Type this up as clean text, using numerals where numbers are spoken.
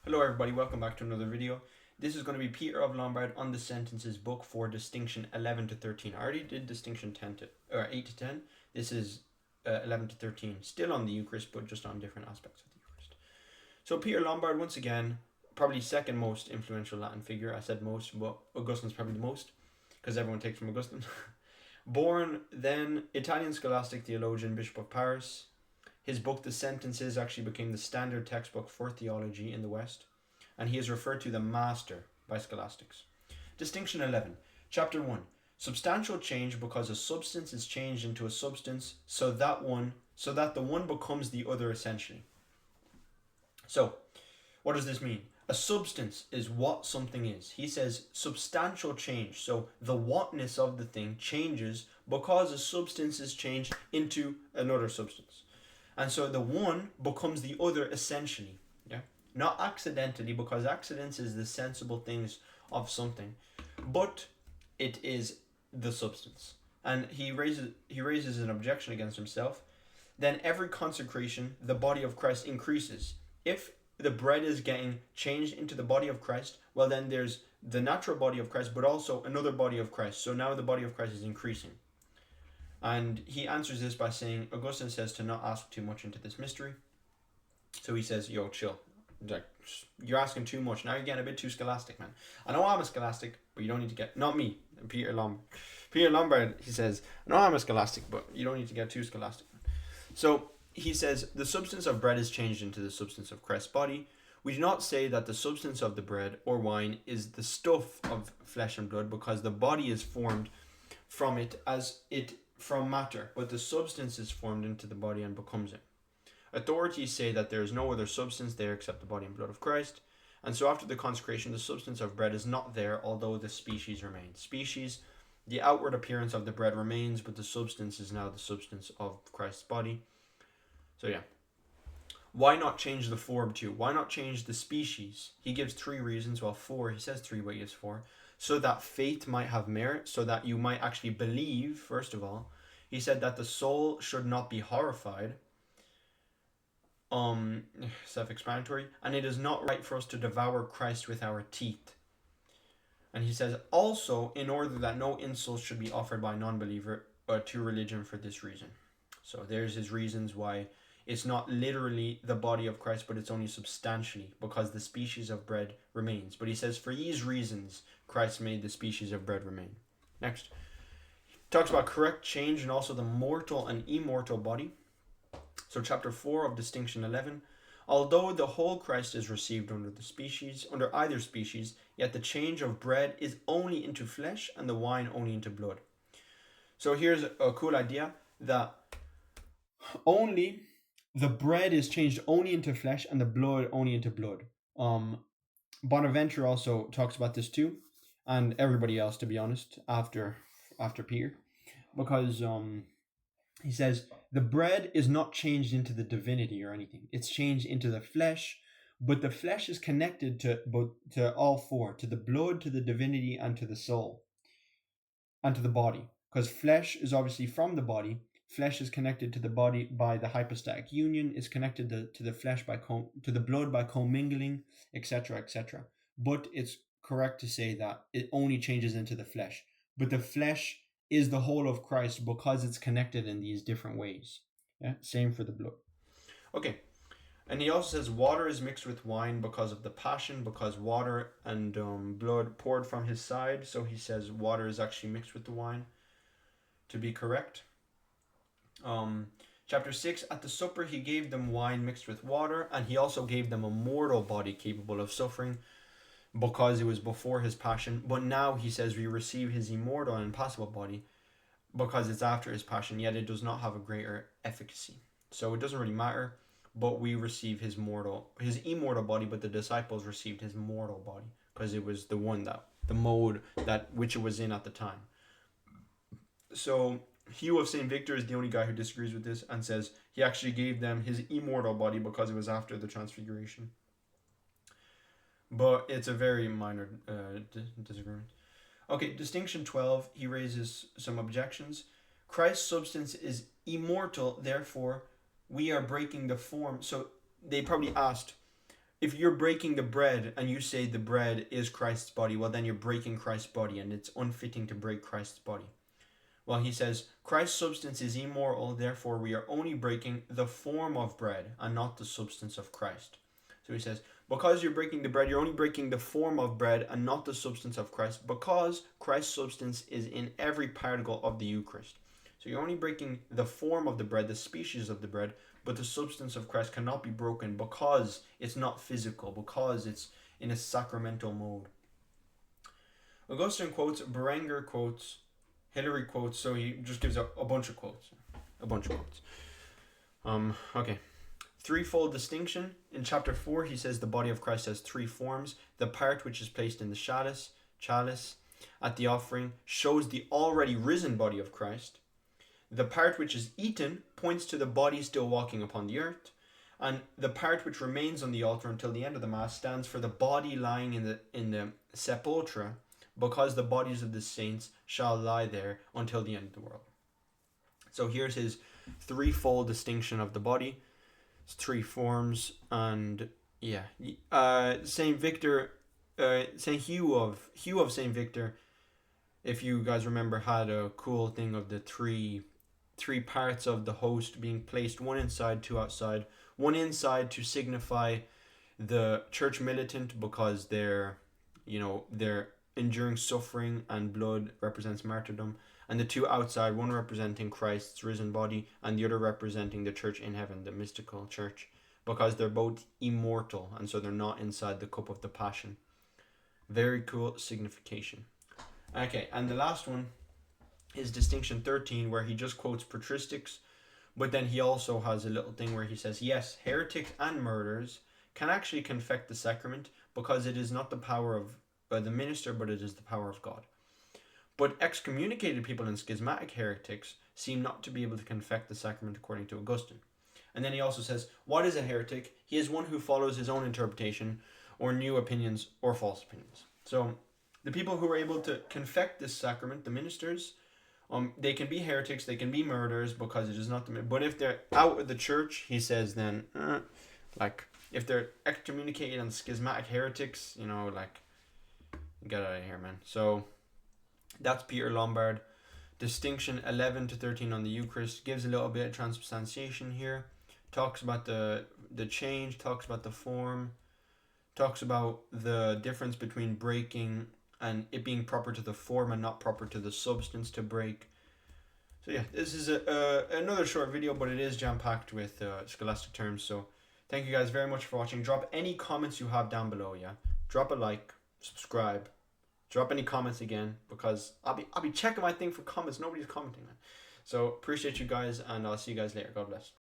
Hello everybody, welcome back to another video. This is going to be Peter of Lombard on the Sentences Book for distinction 11 to 13. I already did distinction 8 to 10. This is 11 to 13, still on the Eucharist, but just on different aspects of the Eucharist. So Peter Lombard, once again, probably second most influential Latin figure. I said most, but Augustine's probably the most, because everyone takes from Augustine. Born then Italian scholastic theologian, Bishop of Paris. His book, The Sentences, actually became the standard textbook for theology in the West, and he is referred to the master by scholastics. Distinction 11, Chapter 1. Substantial change because a substance is changed into a substance so that the one becomes the other essentially. So, what does this mean? A substance is what something is. He says substantial change. So the whatness of the thing changes because a substance is changed into another substance. And so the one becomes the other essentially. Yeah? Not accidentally, because accidents is the sensible things of something, but it is the substance. And he raises an objection against himself. Then every consecration, the body of Christ increases. If the bread is getting changed into the body of Christ, well then there's the natural body of Christ, but also another body of Christ. So now the body of Christ is increasing. And he answers this by saying, Augustine says to not ask too much into this mystery. So he says, yo, chill. Like, you're asking too much. Now you're getting a bit too scholastic, man. I know I'm a scholastic, but you don't need to get, not me, Peter Lombard. Peter Lombard, he says, I know I'm a scholastic, but you don't need to get too scholastic, man. So he says, the substance of bread is changed into the substance of Christ's body. We do not say that the substance of the bread or wine is the stuff of flesh and blood, because the body is formed from it from matter, but the substance is formed into the body and becomes it. Authorities say that there is no other substance there except the body and blood of Christ, and so after the consecration, the substance of bread is not there, although the species remains. Species, the outward appearance of the bread remains, but the substance is now the substance of Christ's body. So yeah. Why not change the form too? Why not change the species? He gives 3 reasons. Well, 4. He says 3, but he gives 4. So that faith might have merit, so that you might actually believe, first of all. He said that the soul should not be horrified. Self-explanatory. And it is not right for us to devour Christ with our teeth. And he says also, in order that no insults should be offered by a non-believer to religion for this reason. So there's his reasons why it's not literally the body of Christ, but it's only substantially, because the species of bread remains. But he says, for these reasons, Christ made the species of bread remain. Next. He talks about correct change and also the mortal and immortal body. So chapter 4 of distinction 11. Although the whole Christ is received under either species, yet the change of bread is only into flesh and the wine only into blood. So here's a cool idea, that only the bread is changed only into flesh and the blood only into blood. Bonaventure also talks about this too, and everybody else, to be honest, after Peter, because he says the bread is not changed into the divinity or anything. It's changed into the flesh, but the flesh is connected to all 4, to the blood, to the divinity, and to the soul, and to the body, because flesh is obviously from the body. Flesh is connected to the body by the hypostatic union, is connected to the flesh to the blood by commingling, etc., etc. But it's correct to say that it only changes into the flesh. But the flesh is the whole of Christ because it's connected in these different ways. Yeah? Same for the blood. Okay. And he also says water is mixed with wine because of the passion, because water and blood poured from his side. So he says water is actually mixed with the wine, to be correct. Chapter 6, at the supper he gave them wine mixed with water, and he also gave them a mortal body capable of suffering, because it was before his passion. But now he says we receive his immortal and impassible body because it's after his passion, yet it does not have a greater efficacy. So it doesn't really matter, but we receive his immortal body, but the disciples received his mortal body because it was the mode which it was in at the time. So Hugh of St. Victor is the only guy who disagrees with this and says he actually gave them his immortal body because it was after the transfiguration. But it's a very minor disagreement. Okay, distinction 12, he raises some objections. Christ's substance is immortal, therefore we are breaking the form. So they probably asked, if you're breaking the bread and you say the bread is Christ's body, well, then you're breaking Christ's body, and it's unfitting to break Christ's body. Well, he says, Christ's substance is immortal, therefore we are only breaking the form of bread and not the substance of Christ. So he says, because you're breaking the bread, you're only breaking the form of bread and not the substance of Christ, because Christ's substance is in every particle of the Eucharist. So you're only breaking the form of the bread, the species of the bread, but the substance of Christ cannot be broken because it's not physical, because it's in a sacramental mode. Augustine quotes, Berenger quotes, Hilary quotes, so he just gives a bunch of quotes. Okay. Threefold distinction. In chapter 4, he says the body of Christ has three forms. The part which is placed in the chalice, at the offering, shows the already risen body of Christ. The part which is eaten points to the body still walking upon the earth. And the part which remains on the altar until the end of the Mass stands for the body lying in the sepulchre, because the bodies of the saints shall lie there until the end of the world. So here's his threefold distinction of the body. It's three forms, and yeah, Saint Victor, Saint Hugh of Saint Victor, if you guys remember, had a cool thing of the three parts of the host being placed, one inside, two outside. One inside to signify the church militant, because they're enduring suffering, and blood represents martyrdom. And the two outside, one representing Christ's risen body and the other representing the church in heaven, the mystical church, because they're both immortal, and so they're not inside the cup of the passion. Very cool signification. Okay, and the last one is distinction 13, where he just quotes patristics, but then he also has a little thing where he says, yes, heretics and murderers can actually confect the sacrament, because it is not the power of the minister, but it is the power of God. But excommunicated people and schismatic heretics seem not to be able to confect the sacrament, according to Augustine. And then he also says, what is a heretic? He is one who follows his own interpretation, or new opinions, or false opinions. So the people who are able to confect this sacrament, the ministers, they can be heretics, they can be murderers, because it is not the... But if they're out of the church, he says, then, if they're excommunicated and schismatic heretics, get out of here, man. So that's Peter Lombard. Distinction 11 to 13 on the Eucharist. Gives a little bit of transubstantiation here. Talks about the change, talks about the form, talks about the difference between breaking and it being proper to the form and not proper to the substance to break. So yeah, this is another short video, but it is jam-packed with scholastic terms. So thank you guys very much for watching. Drop any comments you have down below, yeah? Drop a like, subscribe, drop any comments again, because I'll be checking my thing for comments. Nobody's commenting, man. So appreciate you guys, and I'll see you guys later. God bless.